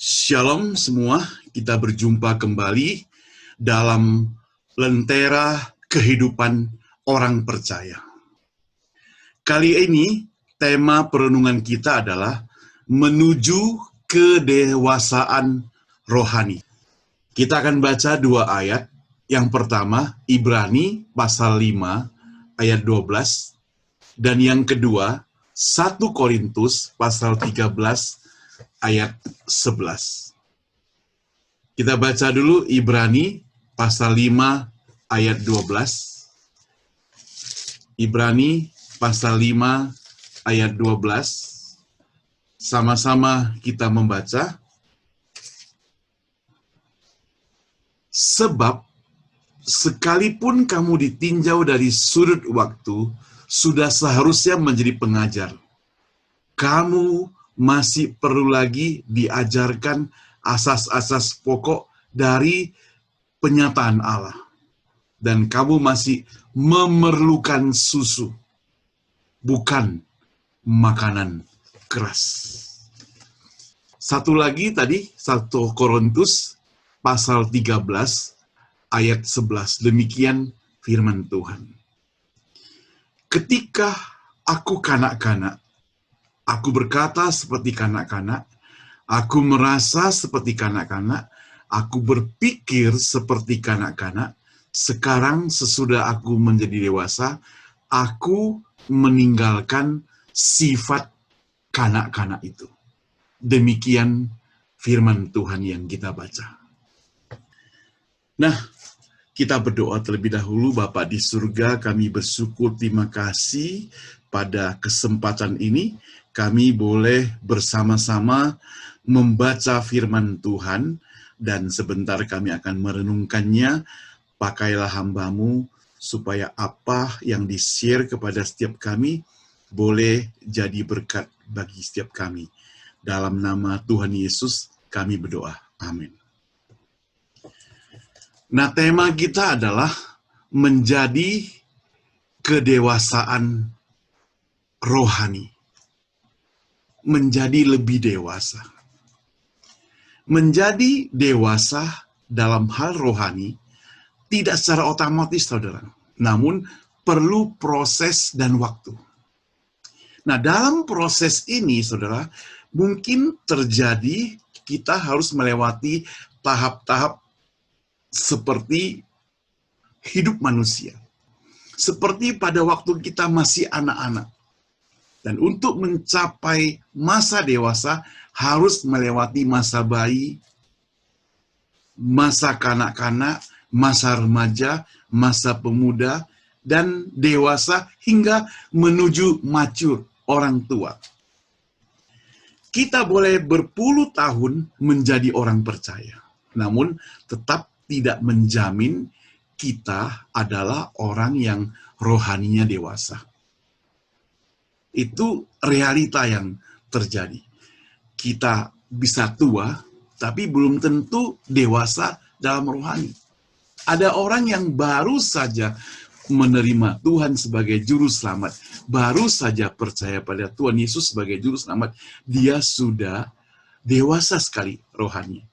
Shalom semua, kita berjumpa kembali dalam Lentera Kehidupan Orang Percaya. Kali ini tema perenungan kita adalah menuju kedewasaan rohani. Kita akan baca dua ayat. Yang pertama, Ibrani pasal 5 ayat 12, dan yang kedua, 1 Korintus pasal 13 ayat 11. Kita baca dulu Ibrani pasal 5 ayat 12. Ibrani pasal 5 ayat 12. Sama-sama kita membaca. Sebab sekalipun kamu ditinjau dari sudut waktu, sudah seharusnya menjadi pengajar. Kamu masih perlu lagi diajarkan asas-asas pokok dari penyataan Allah. Dan kamu masih memerlukan susu, bukan makanan keras. Satu lagi tadi, 1 Korintus pasal 13 ayat 11. Demikian firman Tuhan. Ketika aku kanak-kanak, aku berkata seperti kanak-kanak, aku merasa seperti kanak-kanak, aku berpikir seperti kanak-kanak. Sekarang sesudah aku menjadi dewasa, aku meninggalkan sifat kanak-kanak itu. Demikian firman Tuhan yang kita baca. Nah, kita berdoa terlebih dahulu. Bapa di surga, kami bersyukur, terima kasih pada kesempatan ini kami boleh bersama-sama membaca firman Tuhan, dan sebentar kami akan merenungkannya. Pakailah hamba-Mu supaya apa yang di-share kepada setiap kami boleh jadi berkat bagi setiap kami. Dalam nama Tuhan Yesus kami berdoa. Amin. Nah, tema kita adalah menjadi kedewasaan rohani. Menjadi lebih dewasa. Menjadi dewasa dalam hal rohani tidak secara otomatis, saudara. Namun perlu proses dan waktu. Nah, dalam proses ini, saudara, mungkin terjadi kita harus melewati tahap-tahap seperti hidup manusia. Seperti pada waktu kita masih anak-anak. Dan untuk mencapai masa dewasa, harus melewati masa bayi, masa kanak-kanak, masa remaja, masa pemuda, dan dewasa hingga menuju mature, orang tua. Kita boleh berpuluh tahun menjadi orang percaya, namun tetap tidak menjamin kita adalah orang yang rohaninya dewasa. Itu realita yang terjadi. Kita bisa tua, tapi belum tentu dewasa dalam rohani. Ada orang yang baru saja menerima Tuhan sebagai juru selamat, baru saja percaya pada Tuhan Yesus sebagai juru selamat, dia sudah dewasa sekali rohani.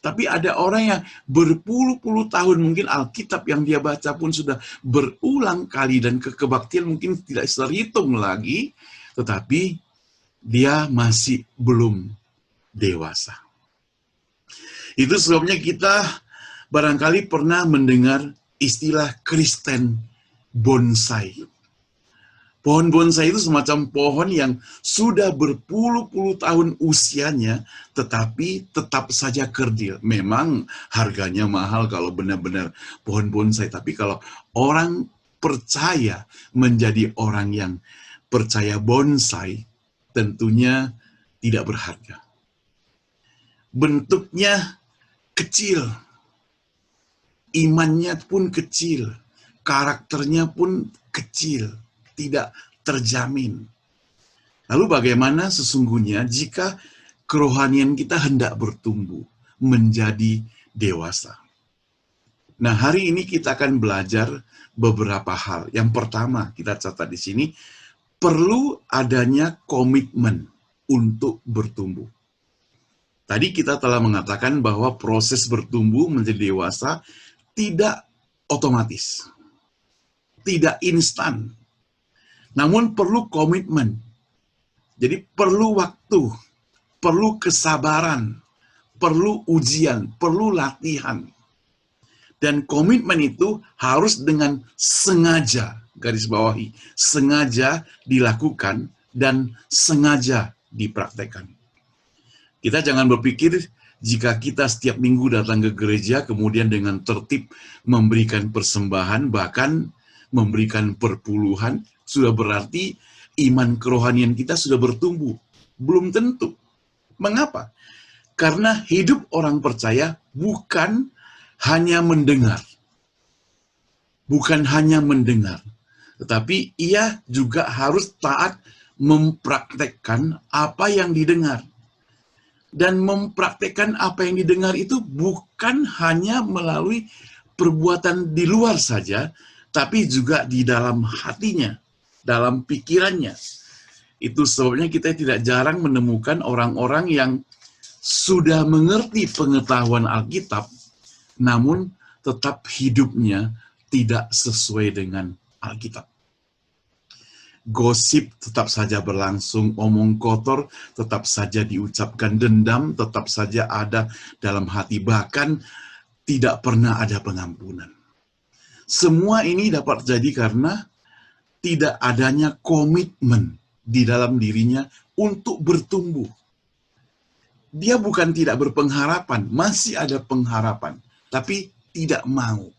Tapi ada orang yang berpuluh-puluh tahun, mungkin Alkitab yang dia baca pun sudah berulang kali, dan kebaktian mungkin tidak terhitung lagi, tetapi dia masih belum dewasa. Itu sebabnya kita barangkali pernah mendengar istilah Kristen bonsai. Pohon bonsai itu semacam pohon yang sudah berpuluh-puluh tahun usianya, tetapi tetap saja kerdil. Memang harganya mahal kalau benar-benar pohon bonsai, tapi kalau orang percaya menjadi orang yang percaya bonsai, tentunya tidak berharga. Bentuknya kecil, imannya pun kecil, karakternya pun kecil, tidak terjamin. Lalu bagaimana sesungguhnya jika kerohanian kita hendak bertumbuh menjadi dewasa? Nah, hari ini kita akan belajar beberapa hal. Yang pertama, kita catat di sini, perlu adanya komitmen untuk bertumbuh. Tadi kita telah mengatakan bahwa proses bertumbuh menjadi dewasa tidak otomatis, tidak instan, namun perlu komitmen. Jadi perlu waktu, perlu kesabaran, perlu ujian, perlu latihan. Dan komitmen itu harus dengan sengaja, garis bawahi, sengaja dilakukan dan sengaja dipraktekkan. Kita jangan berpikir jika kita setiap minggu datang ke gereja, kemudian dengan tertib memberikan persembahan, bahkan memberikan perpuluhan, sudah berarti iman kerohanian kita sudah bertumbuh. Belum tentu. Mengapa? Karena hidup orang percaya bukan hanya mendengar. Bukan hanya mendengar. Tetapi ia juga harus taat mempraktekkan apa yang didengar. Dan mempraktekkan apa yang didengar itu bukan hanya melalui perbuatan di luar saja, tapi juga di dalam hatinya, dalam pikirannya. Itu sebabnya kita tidak jarang menemukan orang-orang yang sudah mengerti pengetahuan Alkitab, namun tetap hidupnya tidak sesuai dengan Alkitab. Gosip tetap saja berlangsung, omong kotor tetap saja diucapkan, dendam tetap saja ada dalam hati, bahkan tidak pernah ada pengampunan. Semua ini dapat terjadi karena tidak adanya komitmen di dalam dirinya untuk bertumbuh. Dia bukan tidak berpengharapan, masih ada pengharapan, tapi tidak mau.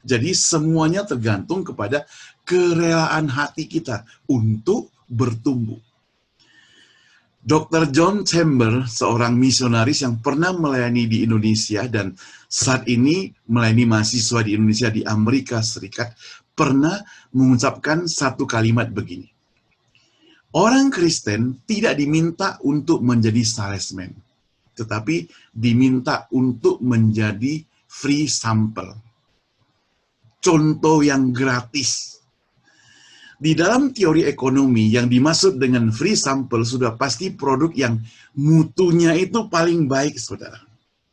Jadi semuanya tergantung kepada kerelaan hati kita untuk bertumbuh. Dr. John Chamber, seorang misionaris yang pernah melayani di Indonesia dan saat ini melayani mahasiswa di Indonesia di Amerika Serikat, pernah mengucapkan satu kalimat begini. Orang Kristen tidak diminta untuk menjadi salesman, tetapi diminta untuk menjadi free sample. Contoh yang gratis. Di dalam teori ekonomi yang dimaksud dengan free sample sudah pasti produk yang mutunya itu paling baik, saudara.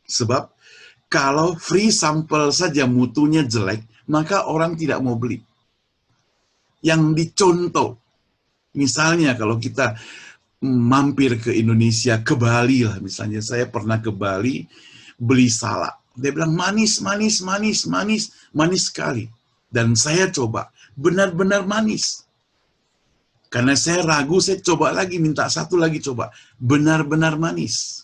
Sebab kalau free sample saja mutunya jelek, maka orang tidak mau beli. Yang dicontoh, misalnya kalau kita mampir ke Indonesia, ke Bali lah misalnya, saya pernah ke Bali beli salak. Dia bilang manis, manis, manis, manis, manis sekali. Dan saya coba, benar-benar manis. Karena saya ragu, saya coba lagi, minta satu lagi coba. Benar-benar manis.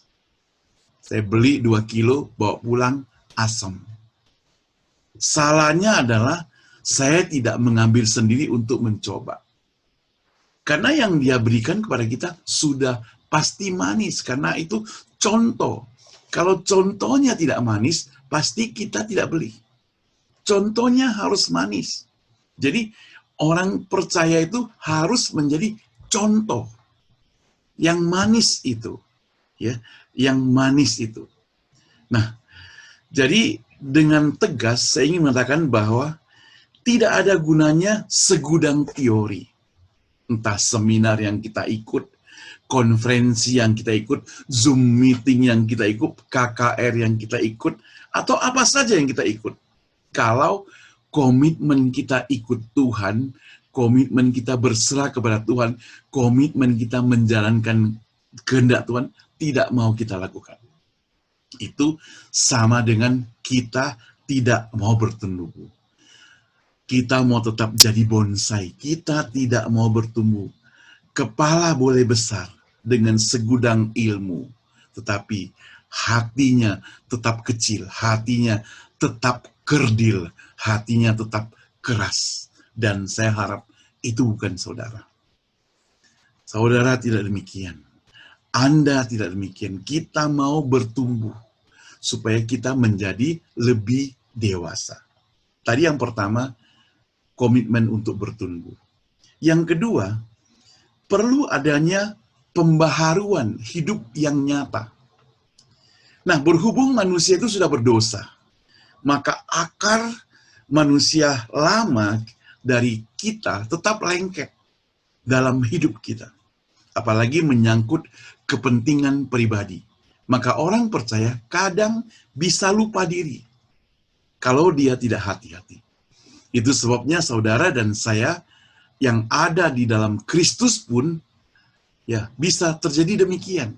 Saya beli 2 kilo, bawa pulang, asam. Salahnya adalah, saya tidak mengambil sendiri untuk mencoba. Karena yang dia berikan kepada kita sudah pasti manis, karena itu contoh. Kalau contohnya tidak manis, pasti kita tidak beli. Contohnya harus manis. Jadi orang percaya itu harus menjadi contoh. Yang manis itu. Ya, yang manis itu. Nah, jadi dengan tegas saya ingin mengatakan bahwa tidak ada gunanya segudang teori. Entah seminar yang kita ikut, konferensi yang kita ikut, Zoom meeting yang kita ikut, KKR yang kita ikut, atau apa saja yang kita ikut. Kalau komitmen kita ikut Tuhan, komitmen kita berserah kepada Tuhan, komitmen kita menjalankan kehendak Tuhan, tidak mau kita lakukan. Itu sama dengan kita tidak mau bertumbuh. Kita mau tetap jadi bonsai, kita tidak mau bertumbuh. Kepala boleh besar dengan segudang ilmu, tetapi hatinya tetap kecil, hatinya tetap kerdil, hatinya tetap keras. Dan saya harap itu bukan saudara. Saudara tidak demikian. Anda tidak demikian. Kita mau bertumbuh supaya kita menjadi lebih dewasa. Tadi yang pertama, komitmen untuk bertumbuh. Yang kedua, perlu adanya pembaharuan hidup yang nyata. Nah, berhubung manusia itu sudah berdosa, maka akar manusia lama dari kita tetap lengket dalam hidup kita. Apalagi menyangkut kepentingan pribadi. Maka orang percaya kadang bisa lupa diri kalau dia tidak hati-hati. Itu sebabnya saudara dan saya yang ada di dalam Kristus pun ya bisa terjadi demikian.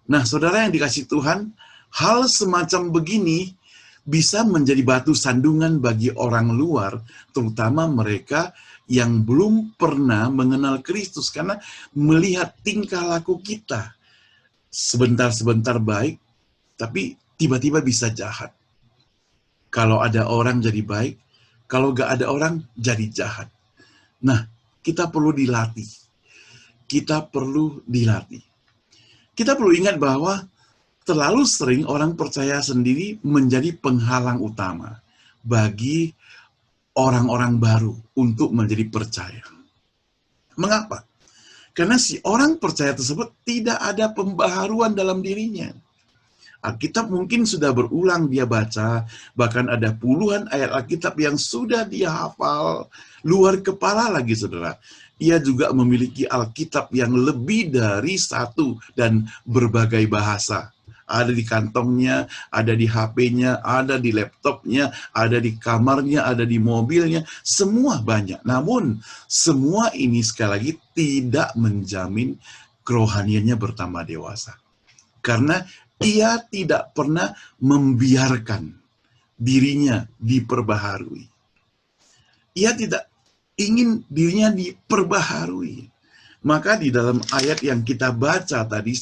Nah, saudara yang dikasihi Tuhan, hal semacam begini bisa menjadi batu sandungan bagi orang luar, terutama mereka yang belum pernah mengenal Kristus, karena melihat tingkah laku kita sebentar-sebentar baik, tapi tiba-tiba bisa jahat. Kalau ada orang jadi baik, kalau gak ada orang jadi jahat. Nah, kita perlu dilatih. Kita perlu dilatih. Kita perlu ingat bahwa terlalu sering orang percaya sendiri menjadi penghalang utama bagi orang-orang baru untuk menjadi percaya. Mengapa? Karena si orang percaya tersebut tidak ada pembaharuan dalam dirinya. Alkitab mungkin sudah berulang dia baca, bahkan ada puluhan ayat Alkitab yang sudah dia hafal, luar kepala lagi saudara. Ia juga memiliki Alkitab yang lebih dari satu dan berbagai bahasa. Ada di kantongnya, ada di HP-nya, ada di laptopnya, ada di kamarnya, ada di mobilnya, semua banyak. Namun, semua ini sekali lagi tidak menjamin kerohaniannya bertambah dewasa. Karena ia tidak pernah membiarkan dirinya diperbaharui. Ia tidak ingin dirinya diperbaharui. Maka di dalam ayat yang kita baca tadi,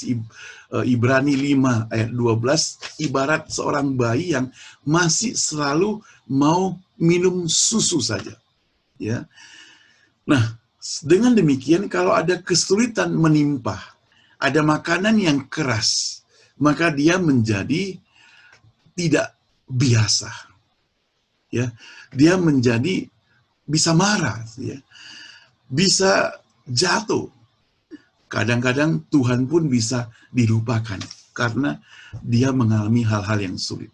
Ibrani 5 ayat 12, ibarat seorang bayi yang masih selalu mau minum susu saja. Ya. Nah, dengan demikian kalau ada kesulitan menimpa, ada makanan yang keras, maka dia menjadi tidak biasa. Ya, dia menjadi bisa marah, ya. Bisa jatuh. Kadang-kadang Tuhan pun bisa dilupakan karena dia mengalami hal-hal yang sulit.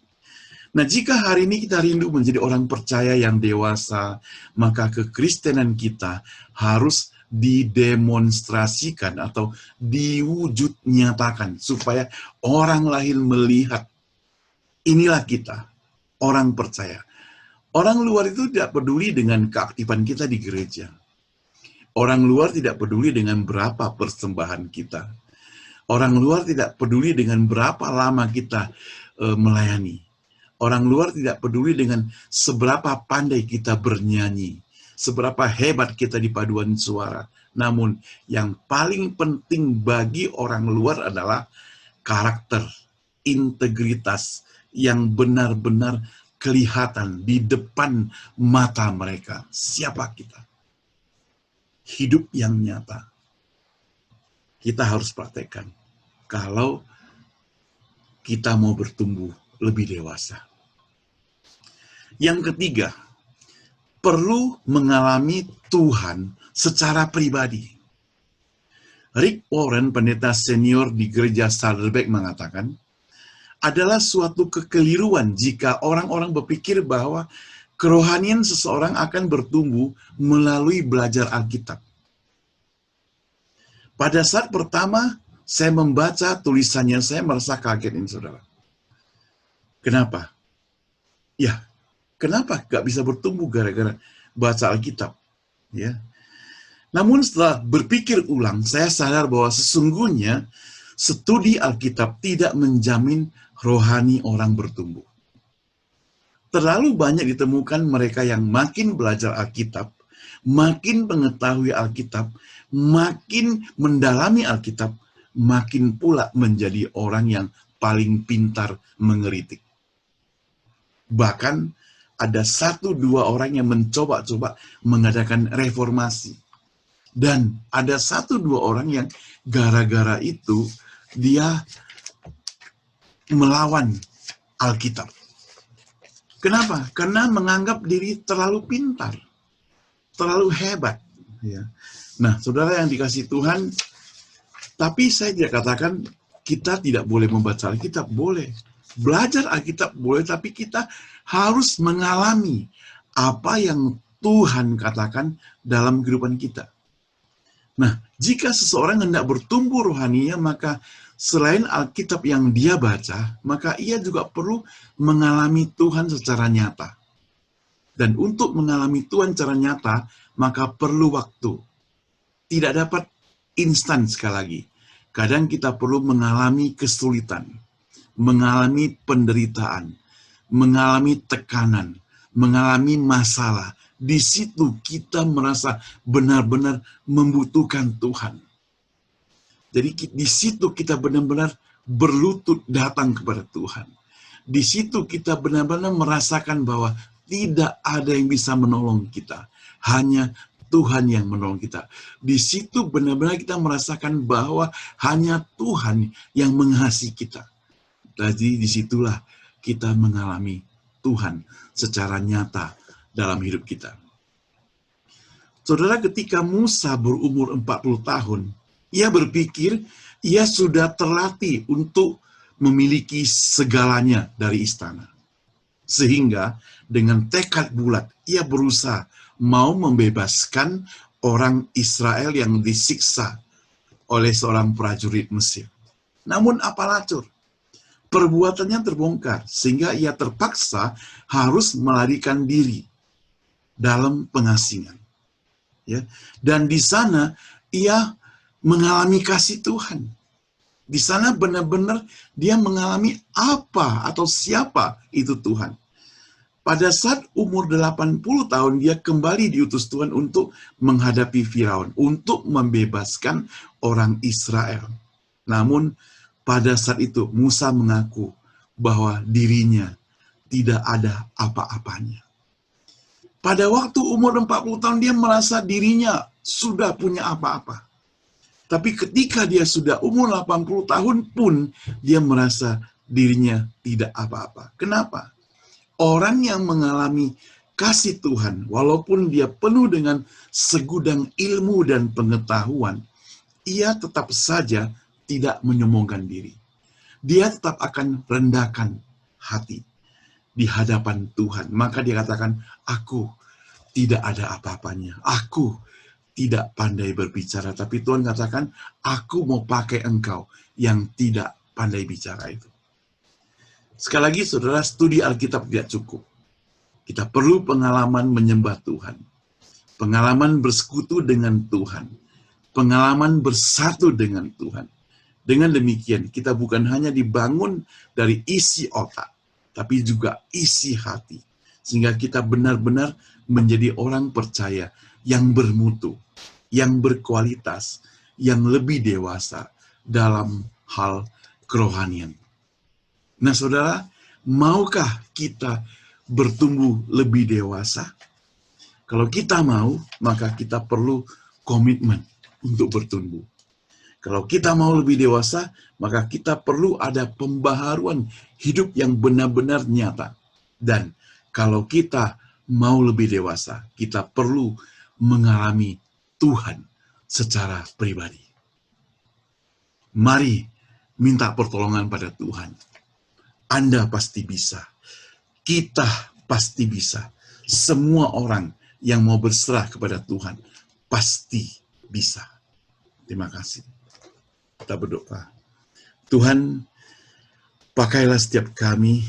Nah, jika hari ini kita rindu menjadi orang percaya yang dewasa, maka kekristenan kita harus didemonstrasikan atau diwujud nyatakan supaya orang lain melihat inilah kita, orang percaya. Orang luar itu tidak peduli dengan keaktifan kita di gereja. Orang luar tidak peduli dengan berapa persembahan kita. Orang luar tidak peduli dengan berapa lama kita melayani. Orang luar tidak peduli dengan seberapa pandai kita bernyanyi, seberapa hebat kita di paduan suara. Namun yang paling penting bagi orang luar adalah karakter, integritas yang benar-benar kelihatan di depan mata mereka. Siapa kita? Hidup yang nyata. Kita harus praktekkan kalau kita mau bertumbuh lebih dewasa. Yang ketiga, perlu mengalami Tuhan secara pribadi. Rick Warren, pendeta senior di gereja Saddleback, mengatakan, adalah suatu kekeliruan jika orang-orang berpikir bahwa kerohanian seseorang akan bertumbuh melalui belajar Alkitab. Pada saat pertama saya membaca tulisannya, saya merasa kaget ini, saudara. Kenapa? Ya, kenapa gak bisa bertumbuh gara-gara baca Alkitab? Ya. Namun setelah berpikir ulang, saya sadar bahwa sesungguhnya studi Alkitab tidak menjamin rohani orang bertumbuh. Terlalu banyak ditemukan mereka yang makin belajar Alkitab, makin mengetahui Alkitab, makin mendalami Alkitab, makin pula menjadi orang yang paling pintar mengeritik. Bahkan ada 1-2 orang yang mencoba-coba mengadakan reformasi. Dan ada 1-2 orang yang gara-gara itu dia melawan Alkitab. Kenapa? Karena menganggap diri terlalu pintar, terlalu hebat. Ya. Nah, saudara yang dikasihi Tuhan, tapi saya tidak katakan kita tidak boleh membaca Alkitab, boleh. Belajar Alkitab boleh, tapi kita harus mengalami apa yang Tuhan katakan dalam kehidupan kita. Nah, jika seseorang hendak bertumbuh rohaninya, maka selain Alkitab yang dia baca, maka ia juga perlu mengalami Tuhan secara nyata. Dan untuk mengalami Tuhan secara nyata, maka perlu waktu. Tidak dapat instan sekali lagi. Kadang kita perlu mengalami kesulitan, mengalami penderitaan, mengalami tekanan, mengalami masalah. Di situ kita merasa benar-benar membutuhkan Tuhan. Jadi di situ kita benar-benar berlutut datang kepada Tuhan. Di situ kita benar-benar merasakan bahwa tidak ada yang bisa menolong kita. Hanya Tuhan yang menolong kita. Di situ benar-benar kita merasakan bahwa hanya Tuhan yang mengasihi kita. Jadi disitulah kita mengalami Tuhan secara nyata dalam hidup kita. Saudara, ketika Musa berumur 40 tahun, ia berpikir ia sudah terlatih untuk memiliki segalanya dari istana. Sehingga dengan tekad bulat, ia berusaha mau membebaskan orang Israel yang disiksa oleh seorang prajurit Mesir. Namun apalacur, perbuatannya terbongkar, sehingga ia terpaksa harus melarikan diri dalam pengasingan. Ya, dan di sana ia mengalami kasih Tuhan. Di sana benar-benar dia mengalami apa atau siapa itu Tuhan. Pada saat umur 80 tahun, dia kembali diutus Tuhan untuk menghadapi Firaun, untuk membebaskan orang Israel. Namun, pada saat itu Musa mengaku bahwa dirinya tidak ada apa-apanya. Pada waktu umur 40 tahun, dia merasa dirinya sudah punya apa-apa. Tapi ketika dia sudah umur 80 tahun pun, dia merasa dirinya tidak apa-apa. Kenapa? Orang yang mengalami kasih Tuhan, walaupun dia penuh dengan segudang ilmu dan pengetahuan, ia tetap saja tidak menyombongkan diri. Dia tetap akan rendahkan hati di hadapan Tuhan. Maka dia katakan, aku tidak ada apa-apanya. Aku tidak pandai berbicara. Tapi Tuhan katakan, aku mau pakai engkau yang tidak pandai bicara itu. Sekali lagi, saudara, studi Alkitab tidak cukup. Kita perlu pengalaman menyembah Tuhan. Pengalaman bersekutu dengan Tuhan. Pengalaman bersatu dengan Tuhan. Dengan demikian, kita bukan hanya dibangun dari isi otak, tapi juga isi hati. Sehingga kita benar-benar menjadi orang percaya yang bermutu, yang berkualitas, yang lebih dewasa dalam hal kerohanian. Nah, saudara, maukah kita bertumbuh lebih dewasa? Kalau kita mau, maka kita perlu komitmen untuk bertumbuh. Kalau kita mau lebih dewasa, maka kita perlu ada pembaharuan hidup yang benar-benar nyata. Dan kalau kita mau lebih dewasa, kita perlu mengalami Tuhan secara pribadi. Mari minta pertolongan pada Tuhan. Anda pasti bisa. Kita pasti bisa. Semua orang yang mau berserah kepada Tuhan pasti bisa. Terima kasih. Kita berdoa. Tuhan, pakailah setiap kami,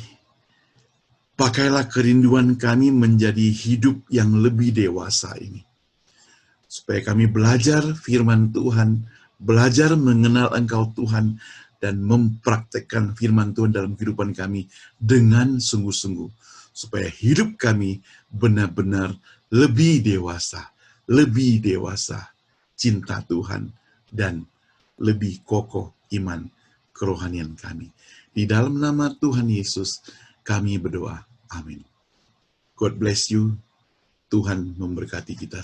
pakailah kerinduan kami menjadi hidup yang lebih dewasa ini. Supaya kami belajar firman Tuhan, belajar mengenal Engkau Tuhan, dan mempraktekkan firman Tuhan dalam kehidupan kami dengan sungguh-sungguh. Supaya hidup kami benar-benar lebih dewasa cinta Tuhan, dan lebih kokoh iman kerohanian kami. Di dalam nama Tuhan Yesus, kami berdoa. Amin. God bless you. Tuhan memberkati kita.